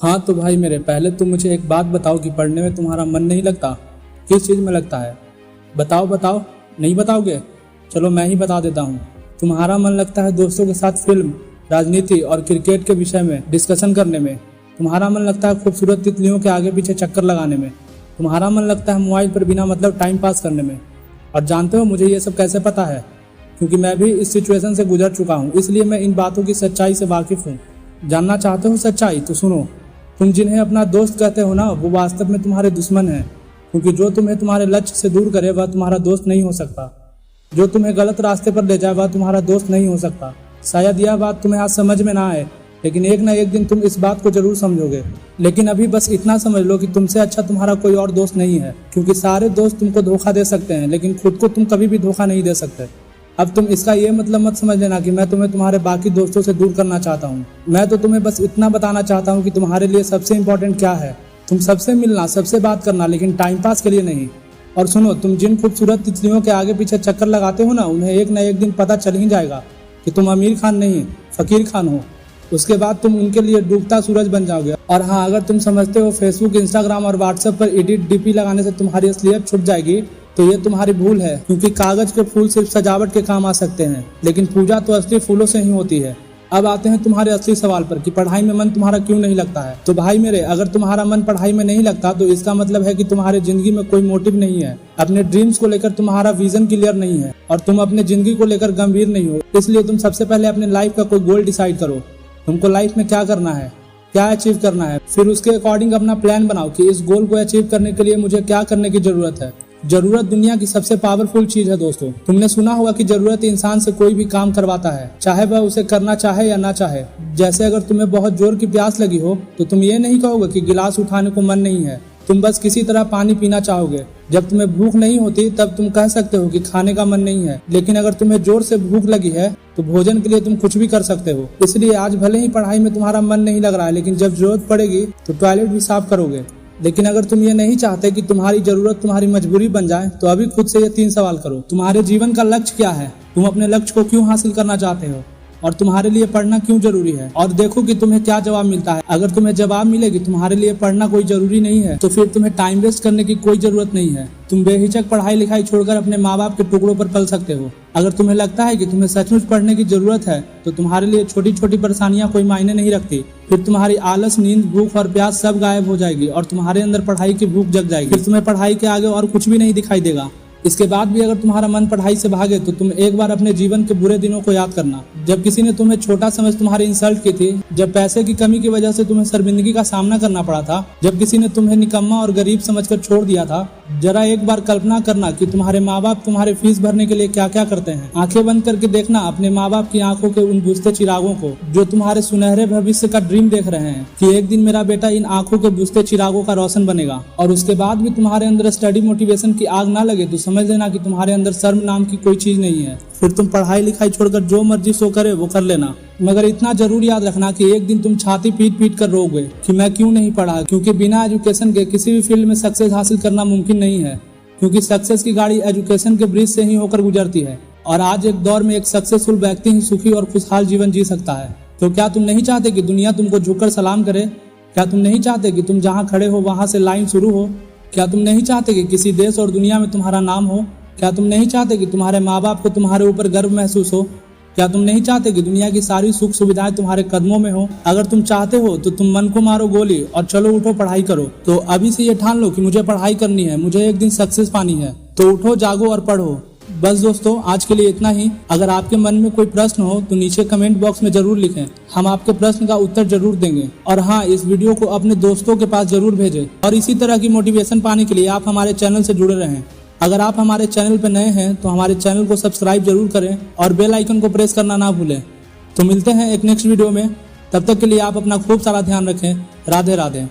हाँ तो भाई मेरे, पहले तुम मुझे एक बात बताओ कि पढ़ने में तुम्हारा मन नहीं लगता? किस चीज़ में लगता है? बताओ बताओ। नहीं बताओगे? चलो मैं ही बता देता हूँ। तुम्हारा मन लगता है दोस्तों के साथ फिल्म, राजनीति और क्रिकेट के विषय में डिस्कशन करने में। तुम्हारा मन लगता है खूबसूरत तितलियों के आगे पीछे चक्कर लगाने में। तुम्हारा मन लगता है मोबाइल पर बिना मतलब टाइम पास करने में। और जानते हो मुझे ये सब कैसे पता है? क्योंकि मैं भी इस सिचुएशन से गुजर चुका हूँ, इसलिए मैं इन बातों की सच्चाई से वाकिफ हूँ। जानना चाहते हो सच्चाई? तो सुनो। तुम जिन्हें अपना दोस्त कहते हो ना, वो वास्तव में तुम्हारे दुश्मन हैं। क्योंकि जो तुम्हें तुम्हारे लक्ष्य से दूर करे वह तुम्हारा दोस्त नहीं हो सकता। जो तुम्हें गलत रास्ते पर ले जाए वह तुम्हारा दोस्त नहीं हो सकता। शायद यह बात तुम्हें आज समझ में ना आए, लेकिन एक ना एक दिन तुम इस बात को जरूर समझोगे। लेकिन अभी बस इतना समझ लो कि तुमसे अच्छा तुम्हारा कोई और दोस्त नहीं है। क्योंकि सारे दोस्त तुमको धोखा दे सकते हैं, लेकिन खुद को तुम कभी भी धोखा नहीं दे सकते। अब तुम इसका ये मतलब मत समझ लेना कि मैं तुम्हें तुम्हारे बाकी दोस्तों से दूर करना चाहता हूँ। मैं तो तुम्हें बस इतना बताना चाहता हूँ कि तुम्हारे लिए सबसे इम्पोर्टेंट क्या है। तुम सबसे मिलना, सबसे बात करना, लेकिन टाइम पास के लिए नहीं। और सुनो, तुम जिन खूबसूरत तितलियों के आगे पीछे चक्कर लगाते हो ना, उन्हें एक न एक दिन पता चल ही जाएगा कि तुम अमीर खान नहीं फकीर खान हो। उसके बाद तुम उनके लिए डूबता सूरज बन जाओगे। और हाँ, अगर तुम समझते हो फेसबुक, इंस्टाग्राम और व्हाट्सएप पर एडिट डीपी लगाने से तुम्हारी असलियत छुप जाएगी, तो ये तुम्हारी भूल है। क्योंकि कागज के फूल सिर्फ सजावट के काम आ सकते हैं, लेकिन पूजा तो असली फूलों से ही होती है। अब आते हैं तुम्हारे असली सवाल पर कि पढ़ाई में मन तुम्हारा क्यों नहीं लगता है। तो भाई मेरे, अगर तुम्हारा मन पढ़ाई में नहीं लगता तो इसका मतलब है कि तुम्हारी जिंदगी में कोई मोटिव नहीं है। अपने ड्रीम्स को लेकर तुम्हारा विजन क्लियर नहीं है और तुम अपने जिंदगी को लेकर गंभीर नहीं हो। इसलिए तुम सबसे पहले अपने लाइफ का कोई गोल डिसाइड करो। तुमको लाइफ में क्या करना है, क्या अचीव करना है, फिर उसके अकॉर्डिंग अपना प्लान बनाओ कि इस गोल को अचीव करने के लिए मुझे क्या करने की जरूरत है। जरूरत दुनिया की सबसे पावरफुल चीज है दोस्तों। तुमने सुना होगा कि जरूरत इंसान से कोई भी काम करवाता है, चाहे वह उसे करना चाहे या ना चाहे। जैसे अगर तुम्हें बहुत जोर की प्यास लगी हो तो तुम ये नहीं कहोगे कि गिलास उठाने को मन नहीं है, तुम बस किसी तरह पानी पीना चाहोगे। जब तुम्हें भूख नहीं होती तब तुम कह सकते हो कि खाने का मन नहीं है। लेकिन अगर तुम्हें जोर से भूख लगी है तो भोजन के लिए तुम कुछ भी कर सकते हो। इसलिए आज भले ही पढ़ाई में तुम्हारा मन नहीं लग रहा है, लेकिन जब जरूरत पड़ेगी तो टॉयलेट भी साफ करोगे। लेकिन अगर तुम ये नहीं चाहते कि तुम्हारी जरूरत तुम्हारी मजबूरी बन जाए, तो अभी खुद से ये 3 सवाल करो। तुम्हारे जीवन का लक्ष्य क्या है? तुम अपने लक्ष्य को क्यों हासिल करना चाहते हो? और तुम्हारे लिए पढ़ना क्यों जरूरी है? और देखो कि तुम्हें क्या जवाब मिलता है। अगर तुम्हें जवाब मिले कि तुम्हारे लिए पढ़ना कोई जरूरी नहीं है, तो फिर तुम्हें टाइम वेस्ट करने की कोई जरूरत नहीं है। तुम बेहिचक पढ़ाई लिखाई छोड़कर अपने माँ बाप के टुकड़ों पर पल सकते हो। अगर तुम्हें लगता है कि तुम्हें सचमुच पढ़ने की जरूरत है, तो तुम्हारे लिए छोटी छोटी परेशानियां कोई मायने नहीं रखती। फिर तुम्हारी आलस, नींद, भूख और प्यास सब गायब हो जाएगी और तुम्हारे अंदर पढ़ाई की भूख जग जाएगी। फिर तुम्हें पढ़ाई के आगे और कुछ भी नहीं दिखाई देगा। इसके बाद भी अगर तुम्हारा मन पढ़ाई से भागे तो तुम एक बार अपने जीवन के बुरे दिनों को याद करना, जब किसी ने तुम्हें छोटा समझ तुम्हारी इंसल्ट की थी, जब पैसे की कमी की वजह से तुम्हें शर्मिंदगी का सामना करना पड़ा था, जब किसी ने तुम्हें निकम्मा और गरीब समझकर छोड़ दिया था। जरा एक बार कल्पना करना कि तुम्हारे माँ बाप तुम्हारे फीस भरने के लिए क्या क्या करते हैं। आंखें बंद करके देखना अपने माँ बाप की आंखों के उन बुझते चिरागों को, जो तुम्हारे सुनहरे भविष्य का ड्रीम देख रहे हैं कि एक दिन मेरा बेटा इन आंखों के बुझते चिरागों का रोशन बनेगा। और उसके बाद भी तुम्हारे अंदर स्टडी मोटिवेशन की आग ना लगे तो समझ लेना कि तुम्हारे अंदर शर्म नाम की कोई चीज नहीं है। फिर तुम पढ़ाई लिखाई छोड़कर जो मर्जी सो करे वो कर लेना। मगर इतना जरूर याद रखना कि एक दिन तुम छाती पीट पीट कर रोओगे कि मैं क्यों नहीं पढ़ा। क्योंकि बिना एजुकेशन के किसी भी फील्ड में सक्सेस हासिल करना मुमकिन नहीं है। क्योंकि सक्सेस की गाड़ी एजुकेशन के ब्रिज से ही होकर गुजरती है। और आज एक दौर में एक सक्सेसफुल व्यक्ति ही सुखी और खुशहाल जीवन जी सकता है। तो क्या तुम नहीं चाहते कि दुनिया तुमको झुककर सलाम करे? क्या तुम नहीं चाहते कि तुम जहाँ खड़े हो वहां से लाइन शुरू हो? क्या तुम नहीं चाहते कि किसी देश और दुनिया में तुम्हारा नाम हो? क्या तुम नहीं चाहते कि तुम्हारे माँ बाप को तुम्हारे ऊपर गर्व महसूस हो? क्या तुम नहीं चाहते कि दुनिया की सारी सुख सुविधाएं तुम्हारे कदमों में हो? अगर तुम चाहते हो तो तुम मन को मारो गोली और चलो उठो पढ़ाई करो। तो अभी से ये ठान लो कि मुझे पढ़ाई करनी है, मुझे एक दिन सक्सेस पानी है। तो उठो, जागो और पढ़ो। बस दोस्तों, आज के लिए इतना ही। अगर आपके मन में कोई प्रश्न हो तो नीचे कमेंट बॉक्स में जरूर लिखें, हम आपके प्रश्न का उत्तर जरूर देंगे। और हाँ, इस वीडियो को अपने दोस्तों के पास जरूर भेजें। और इसी तरह की मोटिवेशन पाने के लिए आप हमारे चैनल से जुड़े रहें। अगर आप हमारे चैनल पर नए हैं तो हमारे चैनल को सब्सक्राइब जरूर करें और बेल आइकन को प्रेस करना ना भूलें। तो मिलते हैं एक नेक्स्ट वीडियो में। तब तक के लिए आप अपना खूब सारा ध्यान रखें। राधे राधे।